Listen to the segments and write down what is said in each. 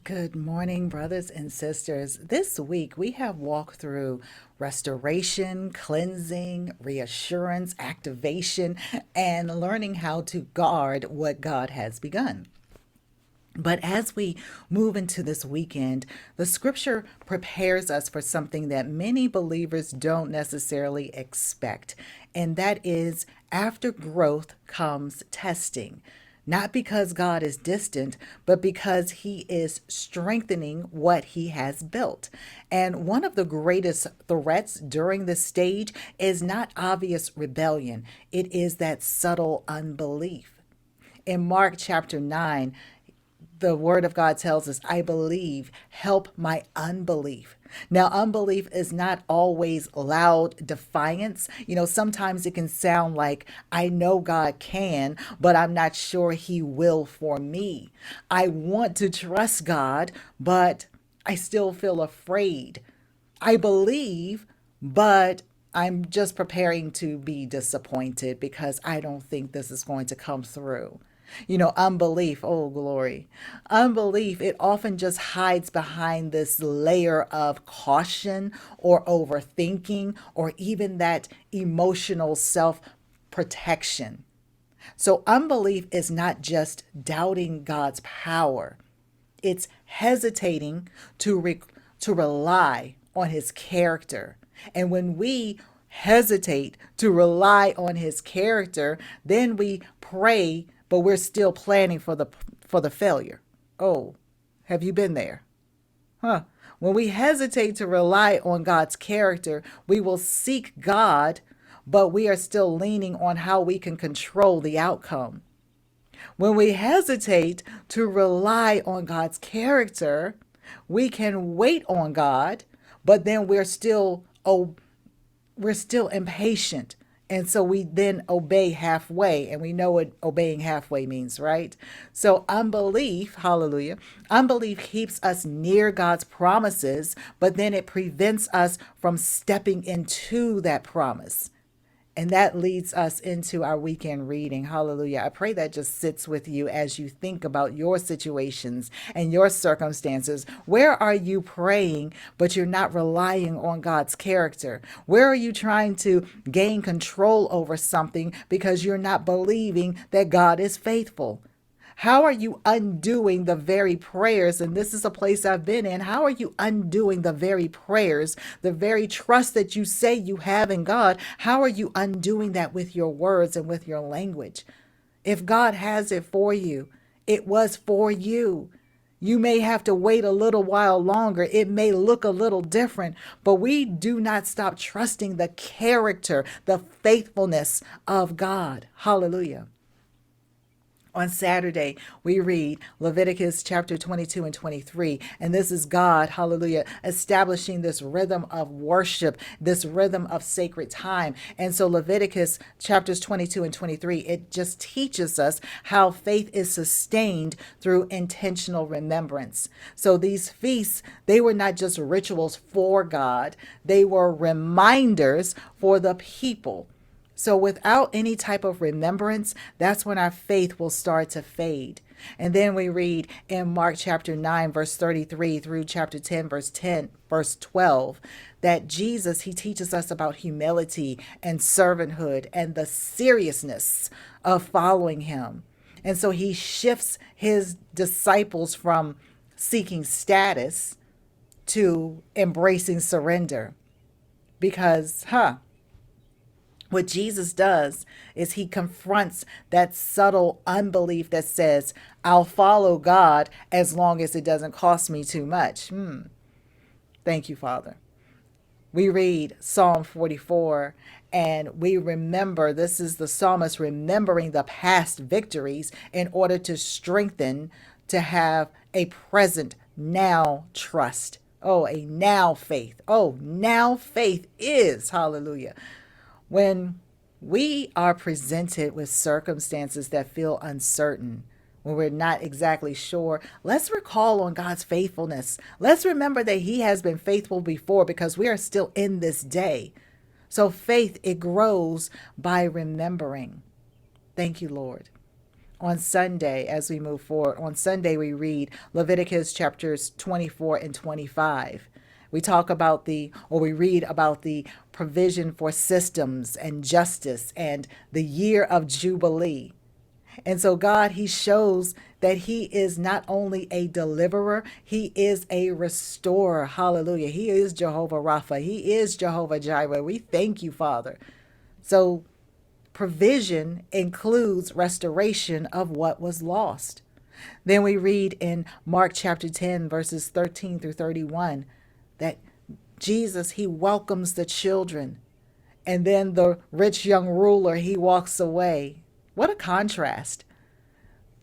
Good morning, brothers and sisters. This week we have walked through restoration, cleansing, reassurance, activation, and learning how to guard what God has begun. But as we move into this weekend, the scripture prepares us for something that many believers don't necessarily expect, and that is after growth comes testing. Not because God is distant, but because he is strengthening what he has built. And one of the greatest threats during this stage is not obvious rebellion, it is that subtle unbelief. In Mark chapter 9, the word of God tells us, I believe, help my unbelief. Now, unbelief is not always loud defiance. Sometimes it can sound like, I know God can, but I'm not sure he will for me. I want to trust God, but I still feel afraid. I believe, but I'm just preparing to be disappointed because I don't think this is going to come through. Unbelief, oh glory. Unbelief, it often just hides behind this layer of caution or overthinking or even that emotional self protection. So, unbelief is not just doubting God's power, it's hesitating to rely on his character. And when we hesitate to rely on his character, then we pray, but we're still planning for the failure. Oh, have you been there? Huh. When we hesitate to rely on God's character, we will seek God, but we are still leaning on how we can control the outcome. When we hesitate to rely on God's character, we can wait on God, but then we're still impatient. And so we then obey halfway, and we know what obeying halfway means, right? So unbelief, hallelujah, unbelief keeps us near God's promises, but then it prevents us from stepping into that promise. And that leads us into our weekend reading. Hallelujah. I pray that just sits with you as you think about your situations and your circumstances. Where are you praying, but you're not relying on God's character? Where are you trying to gain control over something because you're not believing that God is faithful? How are you undoing the very prayers? And this is a place I've been in. How are you undoing the very prayers, the very trust that you say you have in God? How are you undoing that with your words and with your language? If God has it for you, it was for you. You may have to wait a little while longer. It may look a little different, but we do not stop trusting the character, the faithfulness of God. Hallelujah. On Saturday, we read Leviticus chapter 22 and 23. And this is God, hallelujah, establishing this rhythm of worship, this rhythm of sacred time. And so Leviticus chapters 22 and 23, it just teaches us how faith is sustained through intentional remembrance. So these feasts, they were not just rituals for God, they were reminders for the people. So without any type of remembrance, that's when our faith will start to fade. And then we read in Mark chapter 9, verse 33 through chapter 10, verse 12, that Jesus, he teaches us about humility and servanthood and the seriousness of following him. And so he shifts his disciples from seeking status to embracing surrender. Because, what Jesus does is he confronts that subtle unbelief that says, I'll follow God as long as it doesn't cost me too much. Thank you, Father. We read Psalm 44 and we remember, this is the psalmist remembering the past victories in order to strengthen, to have a present now trust. Oh, a now faith. Oh, now faith is, hallelujah. When we are presented with circumstances that feel uncertain, when we're not exactly sure, let's recall on God's faithfulness. Let's remember that he has been faithful before because we are still in this day. So faith, it grows by remembering. Thank you, Lord. on Sunday as we move forward. On Sunday, we read Leviticus chapters 24 and 25. We talk about we read about the provision for systems and justice and the year of Jubilee. And so God, he shows that he is not only a deliverer, he is a restorer. Hallelujah. He is Jehovah Rapha. He is Jehovah Jireh. We thank you, Father. So provision includes restoration of what was lost. Then we read in Mark chapter 10, verses 13 through 31, that Jesus, he welcomes the children. And then the rich young ruler, he walks away. What a contrast.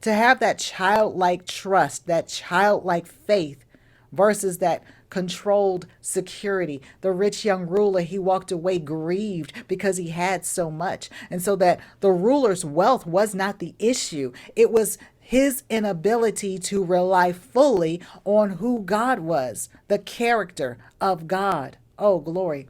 To have that childlike trust, that childlike faith versus that controlled security. The rich young ruler, he walked away grieved because he had so much. And so that the ruler's wealth was not the issue. It was his inability to rely fully on who God was, the character of God. Oh, glory.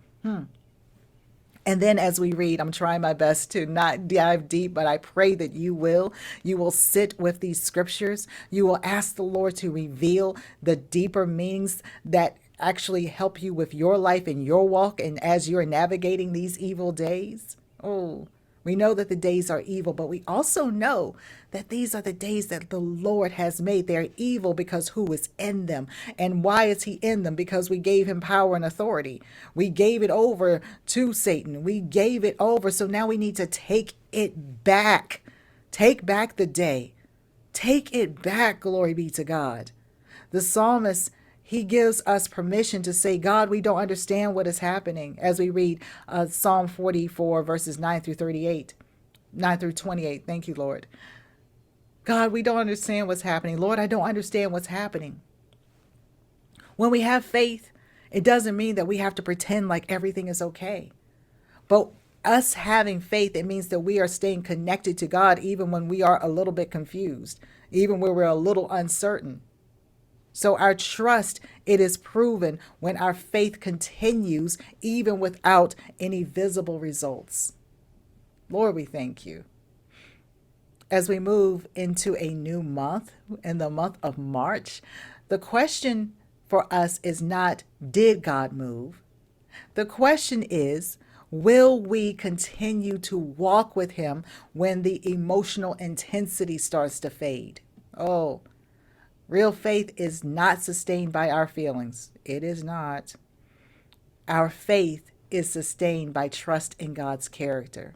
And then as we read, I'm trying my best to not dive deep, but I pray that you will. You will sit with these scriptures. You will ask the Lord to reveal the deeper meanings that actually help you with your life and your walk and as you're navigating these evil days. Oh, we know that the days are evil, but we also know that these are the days that the Lord has made. They're evil because who is in them? And why is he in them? Because we gave him power and authority. We gave it over to Satan. We gave it over. So now we need to take it back. Take back the day. Take it back. Glory be to God. The psalmist, he gives us permission to say, God, we don't understand what is happening, as we read Psalm 44, verses 9 through 38, 9 through 28. Thank you, Lord. God, we don't understand what's happening. Lord, I don't understand what's happening. When we have faith, it doesn't mean that we have to pretend like everything is okay. But us having faith, it means that we are staying connected to God even when we are a little bit confused, even when we're a little uncertain. So our trust, it is proven when our faith continues even without any visible results. Lord, we thank you. As we move into a new month, in the month of March, the question for us is not, did God move? The question is, will we continue to walk with him when the emotional intensity starts to fade? Oh, real faith is not sustained by our feelings. It is not. Our faith is sustained by trust in God's character.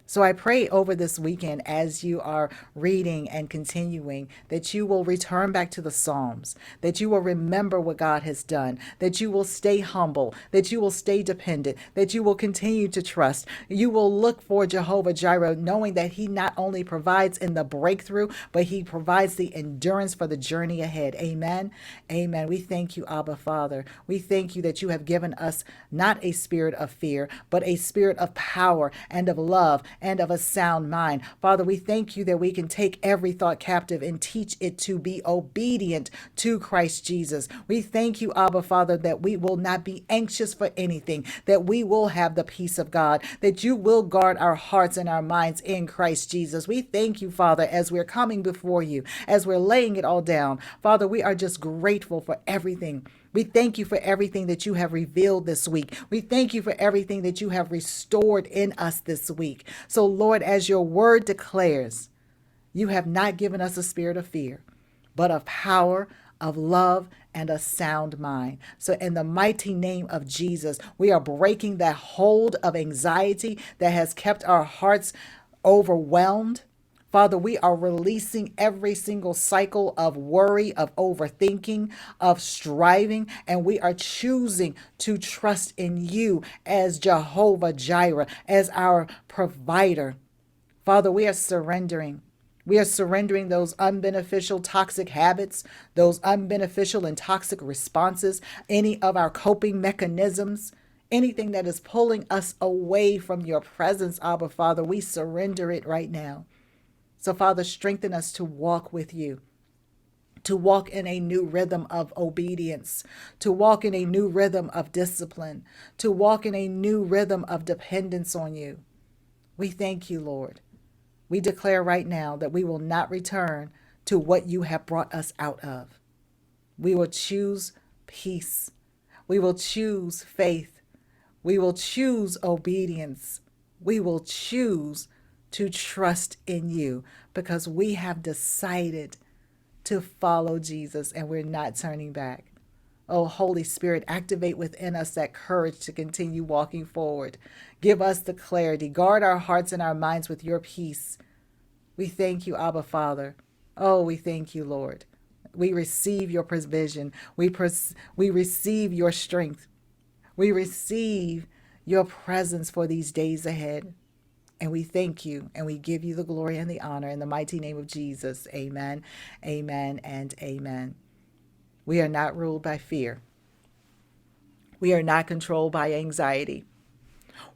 So I pray over this weekend as you are reading and continuing that you will return back to the Psalms, that you will remember what God has done, that you will stay humble, that you will stay dependent, that you will continue to trust. You will look for Jehovah Jireh, knowing that he not only provides in the breakthrough, but he provides the endurance for the journey ahead. Amen. Amen. We thank you, Abba Father. We thank you that you have given us not a spirit of fear, but a spirit of power and of love and of a sound mind. Father, we thank you that we can take every thought captive and teach it to be obedient to Christ Jesus. We thank you, Abba Father, that we will not be anxious for anything, that we will have the peace of God, that you will guard our hearts and our minds in Christ Jesus. We thank you, Father, as we're coming before you, as we're laying it all down. Father, we are just grateful for everything. We thank you for everything that you have revealed this week. We thank you for everything that you have restored in us this week. So, Lord, as your word declares, you have not given us a spirit of fear, but of power, of love, and a sound mind. So in the mighty name of Jesus, we are breaking that hold of anxiety that has kept our hearts overwhelmed. Father, we are releasing every single cycle of worry, of overthinking, of striving, and we are choosing to trust in you as Jehovah Jireh, as our provider. Father, we are surrendering. We are surrendering those unbeneficial toxic habits, those unbeneficial and toxic responses, any of our coping mechanisms, anything that is pulling us away from your presence, Abba Father. We surrender it right now. So, Father, strengthen us to walk with you, to walk in a new rhythm of obedience, to walk in a new rhythm of discipline, to walk in a new rhythm of dependence on you. We thank you, Lord. We declare right now that we will not return to what you have brought us out of. We will choose peace. We will choose faith. We will choose obedience. We will choose to trust in you because we have decided to follow Jesus and we're not turning back. Oh, Holy Spirit, activate within us that courage to continue walking forward. Give us the clarity. Guard our hearts and our minds with your peace. We thank you, Abba Father. Oh, we thank you, Lord. We receive your provision. We receive your strength. We receive your presence for these days ahead. And we thank you and we give you the glory and the honor in the mighty name of Jesus. Amen, amen, and amen. We are not ruled by fear. We are not controlled by anxiety.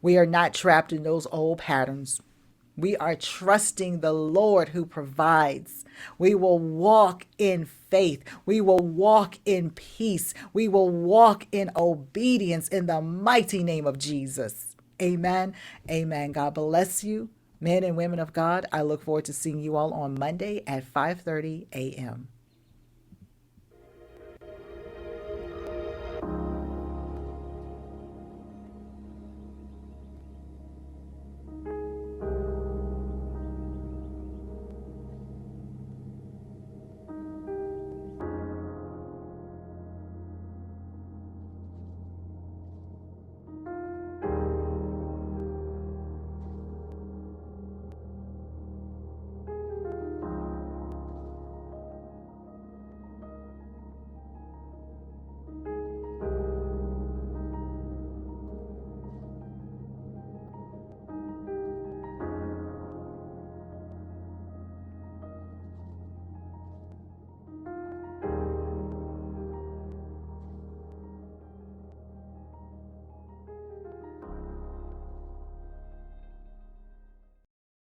We are not trapped in those old patterns. We are trusting the Lord who provides. We will walk in faith. We will walk in peace. We will walk in obedience in the mighty name of Jesus. Amen. Amen. God bless you, men and women of God. I look forward to seeing you all on Monday at 5:30 a.m.